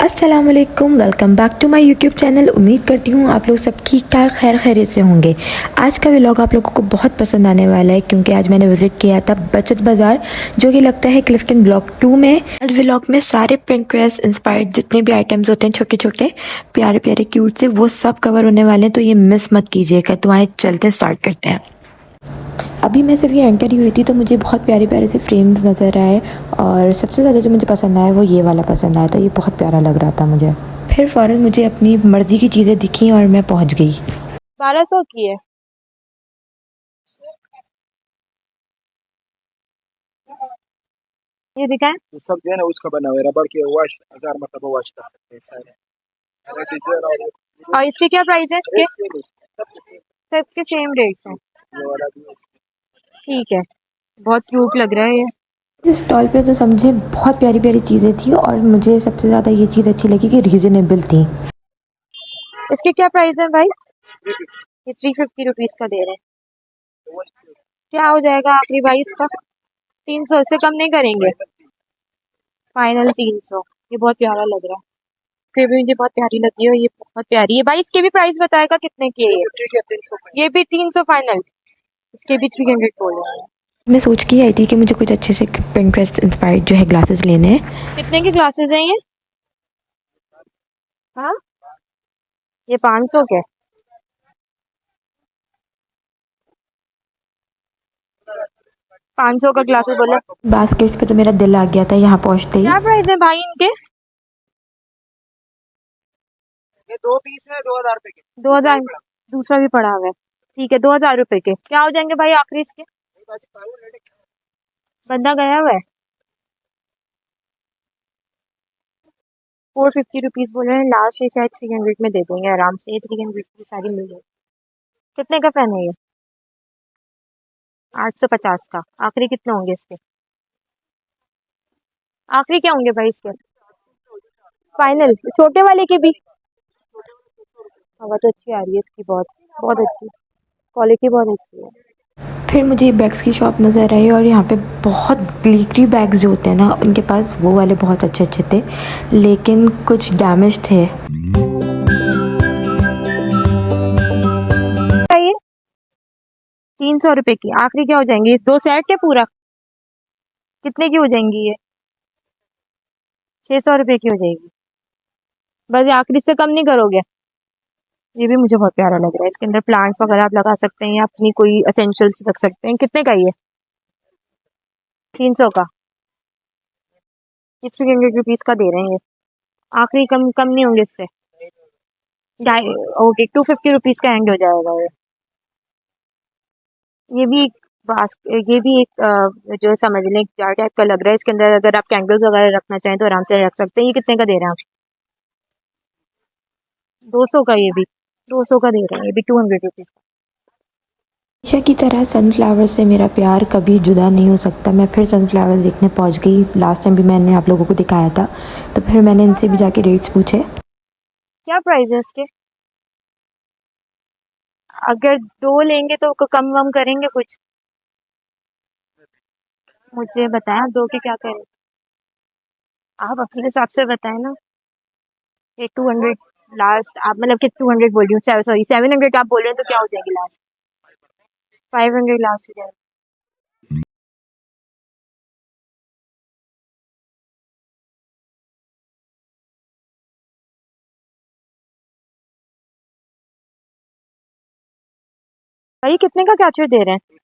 अस्सलाम वालेकुम, welcome back to my YouTube channel. उम्मीद करती हूँ आप लोग सब ठीक ठाक खैर खैरियत से होंगे। आज का व्लॉग आप लोगों को बहुत पसंद आने वाला है क्योंकि आज मैंने विज़िट किया था बचत बाज़ार, जो कि लगता है क्लिफ्टन ब्लॉक 2 में। आज व्लॉग में सारे पिंटरेस्ट इंस्पायर्ड जितने भी आइटम्स होते हैं, छोटे छोटे प्यारे प्यारे क्यूट से, वो सब कवर होने वाले हैं, तो ये मिस मत कीजिएगा। तो आए चलते स्टार्ट करते हैं। अभी मैं सिर्फ ये एंटर ही हुई थी तो मुझे बहुत प्यारे प्यारे से फ्रेम्स नज़र आए, और सबसे ज़्यादा जो मुझे पसंद आया वो ये वाला पसंद आया था। ये बहुत प्यारा लग रहा था मुझे। फिर फ़ौरन मुझे अपनी मर्ज़ी की चीज़ें दिखी और मैं पहुंच गई। 1200 की है। ये दिखाएं। ये सब जो है ना उसका बना हुआ है, रबड़ के वॉश 1000 मरतबा वॉश कर सकते हैं सारे। और इसके क्या प्राइस है? इसके ये सबके सेम रेट्स हैं। वाला भी है। ठीक है, बहुत क्यूट लग रहा है ये। इस स्टॉल पे तो समझे बहुत प्यारी प्यारी चीज़ें थी, और मुझे सबसे ज़्यादा ये चीज़ अच्छी लगी कि रीज़नेबल थी। इसके क्या प्राइस है भाई? ये 350 रुपीज का दे रहे हैं। क्या हो जाएगा आखिरी भाई इसका? 300 से कम नहीं करेंगे? फाइनल 300। ये बहुत प्यारा लग रहा है, फिर भी मुझे बहुत प्यारी लगी है। ये बहुत प्यारी है भाई। इसके भी प्राइस बताएगा कितने की है ये? ठीक है 300 ये भी 300 फाइनल। इसके भी 300 बोल रहे हैं। मैं सोच के आई थी कि मुझे कुछ अच्छे से पिंटरेस्ट इंस्पायर्ड जो है ग्लासेस लेने हैं। कितने की ग्लासेस हैं ये? हाँ, ये 500 के। 500 का ग्लासेस बोले। बास्केट्स पे तो मेरा दिल आ गया था यहाँ पहुँचते ही। क्या प्राइस है भाई इनके? ये 2 पीस है 2000 रुपए के। 2000। दूसरा भी पड़ा हुआ है। ठीक है, 2000 रुपए के क्या हो जाएंगे भाई आखिरी इसके? बंदा गया हुआ है। 450 रुपीज बोल रहे हैं। लास्ट ये शायद 300 में दे देंगे आराम से। 300 की सारी मिल जाएगी। कितने का फैन है ये? 850 का। आखिरी कितने होंगे इसके? आखिरी क्या होंगे भाई इसके? फाइनल छोटे वाले के भी? हवा तो अच्छी आ रही है इसकी, बहुत बहुत अच्छी क्वालिटी, बहुत अच्छी है। फिर मुझे बैग्स की शॉप नज़र आई, और यहाँ पे बहुत ग्लिटरी बैग्स जो होते हैं ना, उनके पास वो वाले बहुत अच्छे अच्छे थे, लेकिन कुछ डैमेज थे। ये 300 रुपए की आखिरी क्या हो जाएंगे? इस दो सेट है पूरा। कितने की हो जाएंगी ये? 600 रुपए की हो जाएगी। बस ये आखिरी से कम नहीं करोगे? ये भी मुझे बहुत प्यारा लग रहा है। इसके अंदर प्लांट्स वगैरह आप लगा सकते हैं या अपनी कोई एसेंशियल्स रख सकते हैं। कितने का ये? 300 का। ये 300 रुपीज का दे रहे हैं ये। आखिरी कम कम नहीं होंगे इससे? ओके, 250 रुपीज का एंड हो जाएगा ये। ये भी एक ये भी एक जो समझ लें जार टाइप का लग रहा है। इसके अंदर अगर आप कैंडल्स वगैरह रखना चाहें तो आराम से रख सकते हैं। ये कितने का दे रहे हैं आप? 200 का। ये भी 200 का दे रहे हैं। ये भी 200 रुपीज का। हमेशा की तरह सनफ्लावर से मेरा प्यार कभी जुदा नहीं हो सकता। मैं फिर सनफ्लावर देखने पहुंच गई। लास्ट टाइम भी मैंने आप लोगों को दिखाया था, तो फिर मैंने इनसे भी जाके रेट्स पूछे। क्या प्राइस है इसके? अगर दो लेंगे तो कम वम करेंगे कुछ? मुझे बताएं दो के क्या करें। आप अपने हिसाब से बताएं ना। ये 200 लास्ट आप मतलब कि 200 बोल रही हूँ, सॉरी 700 आप बोल रहे हैं, तो क्या हो जाएगी लास्ट? 500 लास्ट हो जाएगा। भाई कितने का कैचर दे रहे हैं?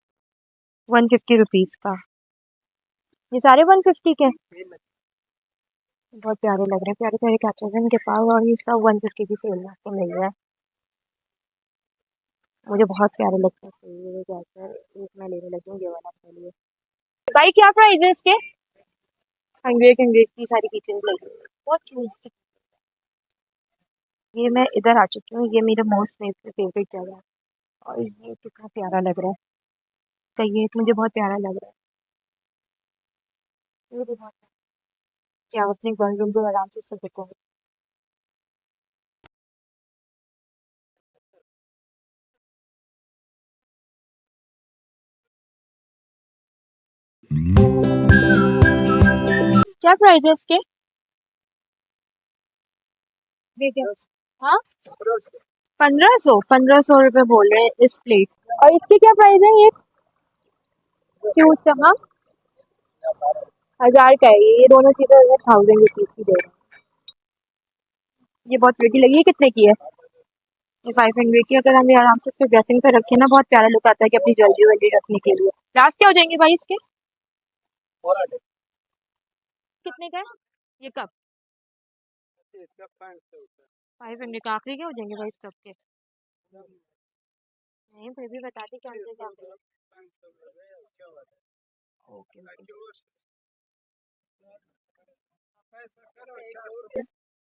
150 रुपीज का। ये सारे 150 के? बहुत प्यारे लग रहे हैं, प्यारे प्यारे कैचर्स हैं इनके पास, और ये सब 150 की सेल में आपको मिल रहा है। मुझे बहुत प्यारे लगते हैं ये कैचर। एक मैं लेने लगी हूँ ये वाला अपने लिए। भाई क्या प्राइस है इसके? 100 की सारी किचन लगी हुई है। बहुत क्यूट। ये मैं इधर आ चुकी हूँ। ये मेरा मोस्ट फेवरेट जगह है, और ये कितना प्यारा लग रहा है। तो ये मुझे बहुत प्यारा लग रहा है। ये भी बहुत क्या अपने वन रूम को आराम से सकते। क्या प्राइस है इसके? देखिए, हाँ 1500 बोल रहे हैं इस प्लेट। और इसके क्या प्राइस है ये क्यूट सा? हाँ 1000 का है ये दोनों चीजें 1000 रुपीज की दे रहे हैं। ये बहुत प्रिटी लगी है, कितने की है? ये 500 की। अगर हम ये आराम से इसको ड्रेसिंग पे रखें ना, बहुत प्यारा लुक आता है कि अपनी ज्वेलरी वेलरी रखने के लिए। लास्ट क्या हो जाएंगे भाई इसके? कितने का है ये कप? 500 का आखिरी क्या हो जाएंगे भाई इस कप के? नहीं फिर भी बताते क्या होते क्या होते। Okay okay.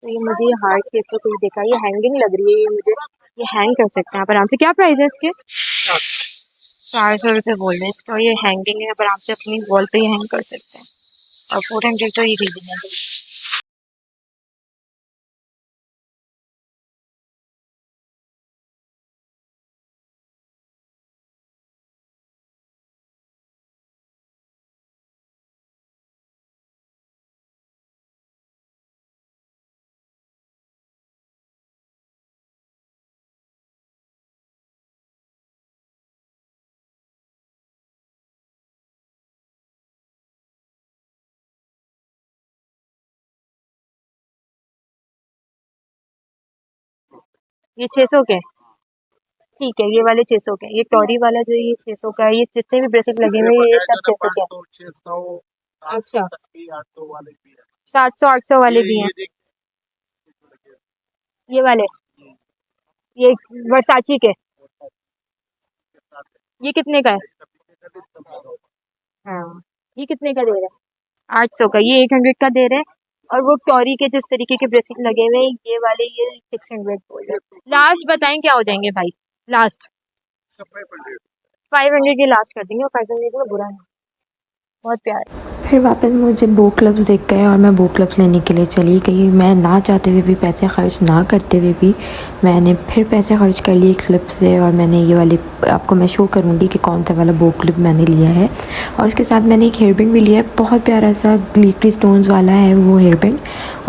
तो ये मुझे हार्ट शेप का कुछ देखा, ये हैंगिंग लग रही है ये मुझे। ये हैंग कर सकते हैं आप आराम से। क्या प्राइस है इसके? 400 रुपये बोल रहे हैं इसका। और ये हैंगिंग है, आप आराम से अपनी वॉल पे ही हैंग कर सकते हैं। और 400 तो ये रीजनेबल। ये 600 के? ठीक है, ये वाले 600 के। ये टॉरी वाला जो ये 600 का है। ये जितने भी ब्रेसलेट लगे हुए हैं ये सब 600 के हैं। अच्छा 700 800 वाले भी हैं ये वाले। ये वर्साची के। ये कितने का है? हाँ ये कितने का दे रहे हैं? 800 का। ये 800 का दे रहे हैं। और वो टॉरी के जिस तरीके के ब्रेसलेट लगे हुए हैं ये वाले ये 600 बोल रहे हैं। लास्ट बताएं क्या हो जाएंगे भाई? लास्ट 500 की लास्ट कर देंगे। और 500 में बुरा नहीं, बहुत प्यार। फिर वापस मुझे बो क्लब्स दिख गए और मैं बो क्लब्स लेने के लिए चली गई। मैं ना चाहते हुए भी, पैसे खर्च ना करते हुए भी मैंने फिर पैसे खर्च कर लिए क्लिप से। और मैंने ये वाली आपको मैं शो करूँगी कि कौन सा वाला बो क्लिप मैंने लिया है। और उसके साथ मैंने एक हेयर बैंड भी लिया है, बहुत प्यारा सा ग्लिटरी स्टोन्स वाला है वो हेयर बैंड।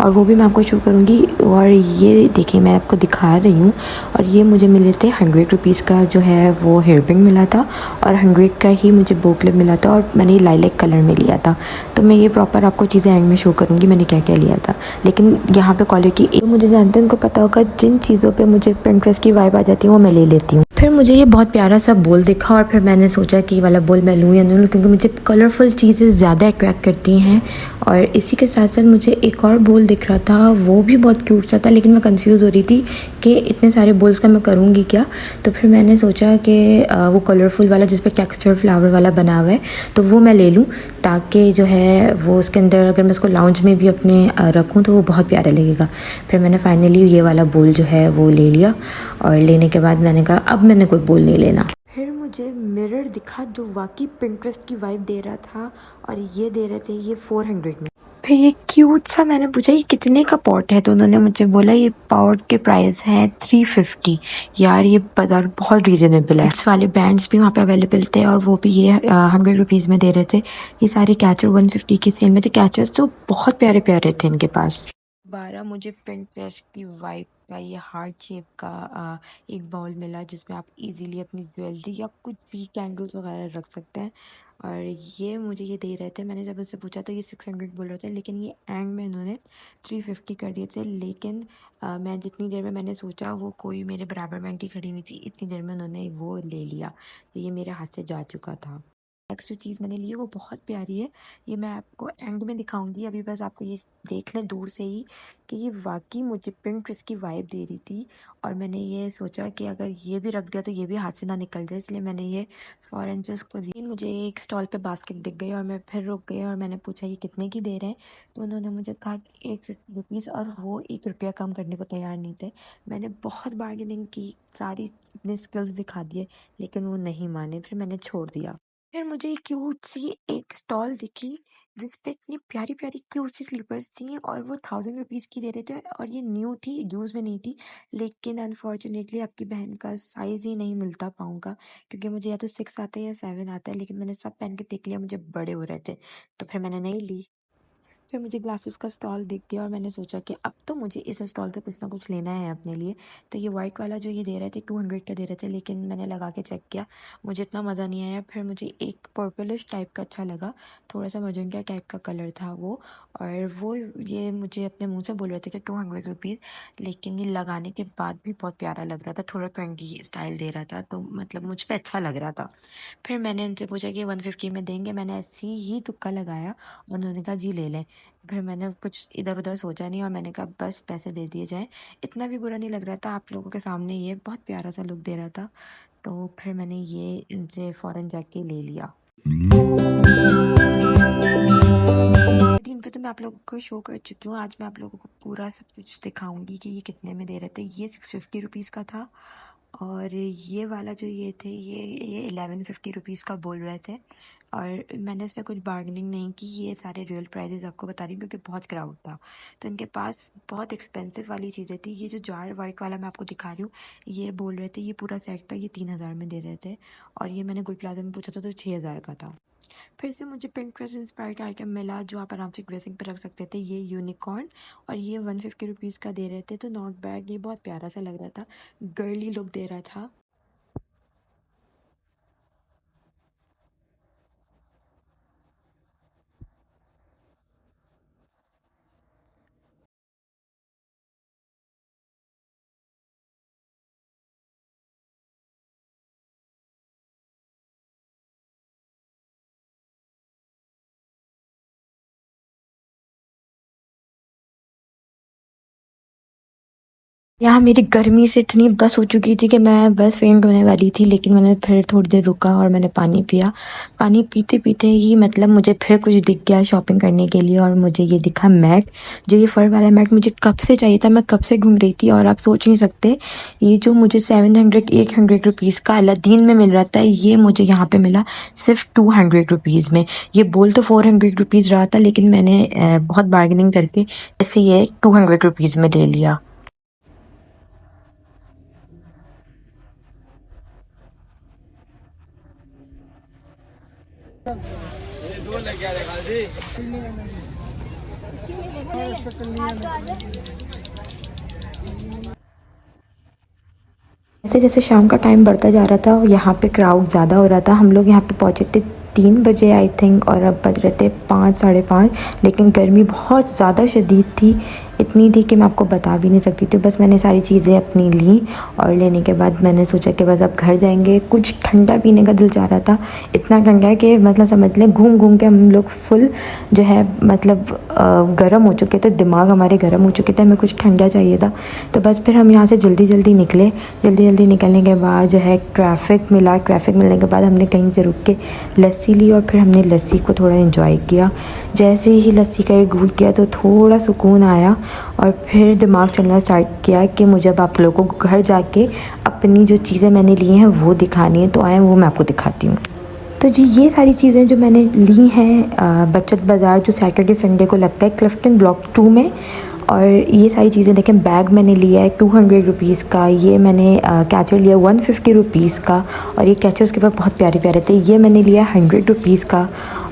और वो भी मैं आपको शो करूँगी। और ये देखिए मैं आपको दिखा रही हूँ। और ये मुझे मिले थे 100 रुपीज़ का जो है वो हेयर बैंड मिला था। और 100 का ही मुझे बो क्लिप मिला था। और मैंने लाइलैक कलर में लिया था। तो मैं ये प्रॉपर आपको चीज़ें एंड में शो करूँगी मैंने क्या क्या लिया था। लेकिन यहाँ पे क्वालिटी तो मुझे जानते हैं, उनको पता होगा जिन चीज़ों पे मुझे पिंटरेस्ट की वाइब आ जाती है वो मैं ले लेती हूँ। फिर मुझे ये बहुत प्यारा सा बोल दिखा और फिर मैंने सोचा कि ये वाला बोल मैं लूँ या नहीं लूँ, क्योंकि मुझे कलरफुल चीज़ें ज़्यादा अट्रैक्ट करती हैं। और इसी के साथ साथ मुझे एक और बोल दिख रहा था, वो भी बहुत क्यूट सा था। लेकिन मैं कंफ्यूज हो रही थी कि इतने सारे बोल्स का मैं करूँगी क्या। तो फिर मैंने सोचा कि वो कलरफुल वाला जिस पर टेक्सचर फ्लावर वाला बना हुआ है तो वो मैं ले लूँ, ताकि जो है वो उसके अंदर अगर मैं इसको लाउंज में भी अपने रखूँ तो वो बहुत प्यारा लगेगा। फिर मैंने फाइनली ये वाला बोल जो है वो ले लिया। और लेने के बाद मैंने कहा अब मैंने कोई बोल नहीं लेना। फिर मुझे मिरर दिखा जो वाकई पिंटरेस्ट की वाइब दे रहा था। और ये दे रहे थे ये 400 में। फिर ये क्यूट सा मैंने पूछा ये कितने का पॉट है, तो उन्होंने मुझे बोला ये पॉट के प्राइस हैं 350। यार ये बाजार बहुत रीजनेबल है। इट्स वाले बैंड्स भी वहाँ पे अवेलेबल थे और वो भी ये 100 रुपीज़ में दे रहे थे। ये सारे कैचर 150 की सेल में थे। कैचर्स तो बहुत प्यारे प्यारे थे इनके पास। 12 मुझे पिंटरेस्ट की वाइब का ये हार्ट शेप का एक बाउल मिला, जिसमें आप इजीली अपनी ज्वेलरी या कुछ भी कैंडल्स वगैरह रख सकते हैं। और ये मुझे ये दे रहे थे। मैंने जब उससे पूछा तो ये 600 बोल रहे थे, लेकिन ये एंड में इन्होंने 350 कर दिए थे। लेकिन मैं जितनी देर में मैंने सोचा वो कोई मेरे बराबर में आंटी खड़ी हुई थी, इतनी देर में उन्होंने वो ले लिया। तो ये मेरे हाथ से जा चुका था। नेक्स्ट जो चीज़ मैंने ली है वो बहुत प्यारी है। ये मैं आपको एंड में दिखाऊंगी, अभी बस आपको ये देख लें दूर से ही कि ये वाकई मुझे पिंटरेस्ट की वाइब दे रही थी। और मैंने ये सोचा कि अगर ये भी रख दिया तो ये भी हाथ से ना निकल जाए, इसलिए मैंने ये फ़ौरन से उसको ली। मुझे एक स्टॉल पे बास्केट दिख गई और मैं फिर रुक गई और मैंने पूछा ये कितने की दे रहे हैं। तो उन्होंने मुझे कहा कि 150 रुपीज़, और वो 1 रुपया कम करने को तैयार नहीं थे। मैंने बहुत बार्गेनिंग की, सारी अपने स्किल्स दिखा दिए, लेकिन वो नहीं माने। फिर मैंने छोड़ दिया। फिर मुझे एक क्यूट सी एक स्टॉल दिखी जिस पे इतनी प्यारी प्यारी क्यूट सी स्लीपर्स थी और वो 1000 रुपीज़ की दे रहे थे। और ये न्यू थी, यूज़ में नहीं थी। लेकिन अनफॉर्चुनेटली आपकी बहन का साइज़ ही नहीं मिलता पाँव का, क्योंकि मुझे या तो 6 आता है या 7 आता है। लेकिन मैंने सब पहन के देख लिया, मुझे बड़े हो रहे थे, तो फिर मैंने नहीं ली। फिर मुझे ग्लासेस का स्टॉल दिख गया और मैंने सोचा कि अब तो मुझे इस स्टॉल से कुछ ना कुछ लेना है अपने लिए। तो ये वाइट वाला जो ये दे रहे थे 200 का दे रहे थे, लेकिन मैंने लगा के चेक किया, मुझे इतना मज़ा नहीं आया। फिर मुझे एक पर्पलिश टाइप का अच्छा लगा, थोड़ा सा मजेंटा टाइप का कलर था वो, और वो ये मुझे अपने मुंह से बोल रहे थे कि 200 रुपीज़, लेकिन ये लगाने के बाद भी बहुत प्यारा लग रहा था, थोड़ा ट्रेंडी स्टाइल दे रहा था, तो मतलब मुझ पर अच्छा लग रहा था। फिर मैंने उनसे पूछा कि 150 में देंगे, मैंने ऐसे ही तुक्का लगाया और उन्होंने कहा जी ले लें। फिर मैंने कुछ इधर उधर सोचा नहीं और मैंने कहा बस पैसे दे दिए जाएं। इतना भी बुरा नहीं लग रहा था, आप लोगों के सामने ये बहुत प्यारा सा लुक दे रहा था, तो फिर मैंने ये इनसे फ़ौरन जाके ले लिया। दिन पे तो मैं आप लोगों को शो कर चुकी हूँ, आज मैं आप लोगों को पूरा सब कुछ दिखाऊंगी कि ये कितने में दे रहे थे। ये 650 रुपीज़ का था, और ये वाला जो ये थे ये 1150 रुपीज़ का बोल रहे थे, और मैंने इस पर कुछ बार्गेनिंग नहीं की। ये सारे रियल प्राइजेस आपको बता रही हूँ क्योंकि बहुत क्राउड था, तो इनके पास बहुत एक्सपेंसिव वाली चीज़ें थी। ये जो जार वाइट वाला मैं आपको दिखा रही हूँ, ये बोल रहे थे ये पूरा सेट था, ये 3000 में दे रहे थे, और ये मैंने गुल प्लाजा में पूछा था तो 6000 का था। फिर से मुझे पिंटरेस्ट इंस्पायर का आइटम मिला जो आप आराम से ड्रेसिंग पे रख सकते थे, ये यूनिकॉर्न, और ये 150 रुपीज़ का दे रहे थे, तो नॉट बैड, ये बहुत प्यारा सा लग रहा था, गर्ली लुक दे रहा था। यहाँ मेरी गर्मी से इतनी बस हो चुकी थी कि मैं बस फेंट होने वाली थी, लेकिन मैंने फिर थोड़ी देर रुका और मैंने पानी पिया। पानी पीते पीते ही मतलब मुझे फिर कुछ दिख गया शॉपिंग करने के लिए, और मुझे ये दिखा मैट, जो ये फर वाला मैट मुझे कब से चाहिए था, मैं कब से घूम रही थी। और आप सोच नहीं सकते, ये जो मुझे 700-800 रुपीज़ का अलादीन में मिल रहा था, ये मुझे यहाँ पे मिला सिर्फ 200 रुपीज़ में। ये बोल तो 400 रुपीज़ रहा था, लेकिन मैंने बहुत बार्गेनिंग करके ऐसे ये 200 रुपीज़ में ले लिया। जैसे जैसे शाम का टाइम बढ़ता जा रहा था, यहाँ पे क्राउड ज़्यादा हो रहा था। हम लोग यहाँ पे पहुँचे थे 3 बजे आई थिंक, और अब बज रहे थे 5 साढ़े 5, लेकिन गर्मी बहुत ज़्यादा शदीद थी, इतनी थी कि मैं आपको बता भी नहीं सकती थी। बस मैंने सारी चीज़ें अपनी ली, और लेने के बाद मैंने सोचा कि बस अब घर जाएंगे। कुछ ठंडा पीने का दिल चाह रहा था, इतना ठंडा है कि मतलब समझ लें घूम घूम के हम लोग फुल जो है मतलब गर्म हो चुके थे, दिमाग हमारे गर्म हो चुके थे, हमें कुछ ठंडा चाहिए था। तो बस फिर हम यहाँ से जल्दी जल्दी निकले। जल्दी जल्दी निकलने के बाद जो है ट्रैफिक मिला, ट्रैफिक मिलने के बाद हमने कहीं से रुक के लस्सी ली, और फिर हमने लस्सी को थोड़ा इन्जॉय किया। जैसे ही लस्सी का एक घूंट किया तो थोड़ा सुकून आया, और फिर दिमाग चलना स्टार्ट किया कि मुझे अब आप लोगों को घर जाके अपनी जो चीज़ें मैंने ली हैं वो दिखानी है, तो आए वो मैं आपको दिखाती हूँ। तो जी ये सारी चीज़ें जो मैंने ली हैं बचत बाज़ार, जो सैटरडे संडे को लगता है क्लिफ्टन ब्लॉक 2 में। और ये सारी चीज़ें देखें, बैग मैंने लिया है 200 रुपीज़ का, ये मैंने कैचर लिया 150 रुपीज़ का, और ये कैचर उसके पास बहुत प्यारे प्यारे थे, ये मैंने लिया 100 रुपीज़ का।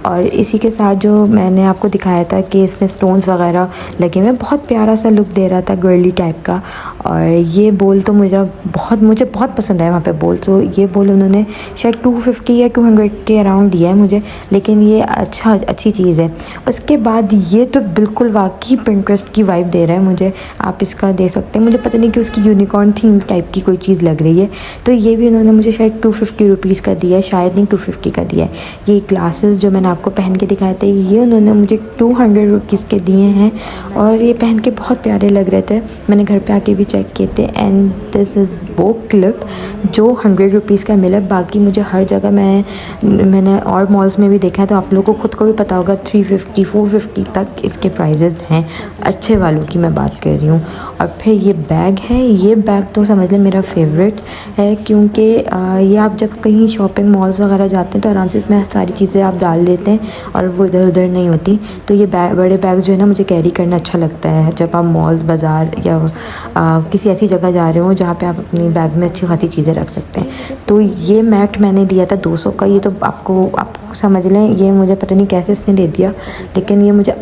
और इसी के साथ जो मैंने आपको दिखाया था कि इसमें स्टोन्स वगैरह लगे हुए, बहुत प्यारा सा लुक दे रहा था, गर्ली टाइप का। और ये बोल तो मुझे बहुत पसंद आया वहाँ पे बोल, तो ये बोल उन्होंने शायद 250 या 200 के अराउंड दिया है मुझे, लेकिन ये अच्छी चीज़ है। उसके बाद ये तो बिल्कुल वाकई पिंटरेस्ट की वाइब दे रहा है मुझे, आप इसका दे सकते हैं। मुझे पता नहीं कि उसकी यूनिकॉर्न थीम टाइप की कोई चीज़ लग रही है, तो ये भी उन्होंने मुझे शायद 250 रुपीज़ का दिया है, शायद नहीं 250 का दिया है। ये ग्लासेस जो मैंने आपको पहन के दिखाए थे, ये उन्होंने मुझे 200 रुपीज़ के दिए हैं, और ये पहन के बहुत प्यारे लग रहे थे। मैंने घर पे आके भी चेक किए थे, एंड दिस इज़ वो क्लिप जो 100 रुपीज़ का मिला। बाकी मुझे हर जगह मैंने और मॉल्स में भी देखा है, तो आप लोगों को खुद को भी पता होगा 350 450 तक इसके प्राइजेज़ हैं, अच्छे वालों की मैं बात कर रही हूँ। और फिर ये बैग है, ये बैग तो समझ लें मेरा फेवरेट है, क्योंकि ये आप जब कहीं शॉपिंग मॉल्स वगैरह जाते हैं तो आराम से इसमें सारी चीज़ें आप डाल लेते हैं और वो इधर उधर नहीं होती। तो ये बड़े बैग जो है ना, मुझे कैरी करना अच्छा लगता है जब आप मॉल्स बाज़ार या किसी ऐसी जगह जा रहे हो जहाँ पे आप अपनी बैग में अच्छी खासी चीज़ें रख सकते हैं। तो ये मैट मैंने लिया था 200 का, ये तो आपको आप समझ लें, ये मुझे पता नहीं कैसे इसने दे दिया, लेकिन ये मुझे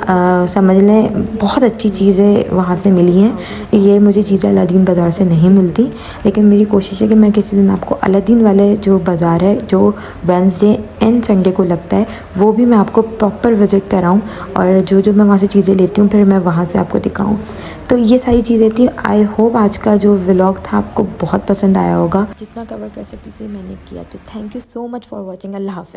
समझ लें बहुत अच्छी चीज़ें वहाँ से मिली हैं। ये मुझे चीज़ें अलादीन बाज़ार से नहीं मिलती, लेकिन मेरी कोशिश है कि मैं किसी दिन आपको अलादीन वाले जो बाज़ार है जो वेडनेसडे एंड संडे को लगता है वो भी मैं आपको प्रॉपर विज़िट कराऊँ, और जो जो मैं वहाँ से चीज़ें लेती हूँ फिर मैं वहाँ से आपको दिखाऊँ। तो ये सारी चीज़ें थी। आई होप आज का जो व्लॉग था आपको बहुत पसंद आया होगा। जितना कवर कर सकती थी मैंने किया। तो thank you so much for watching. अल्लाह हाफ़िज़।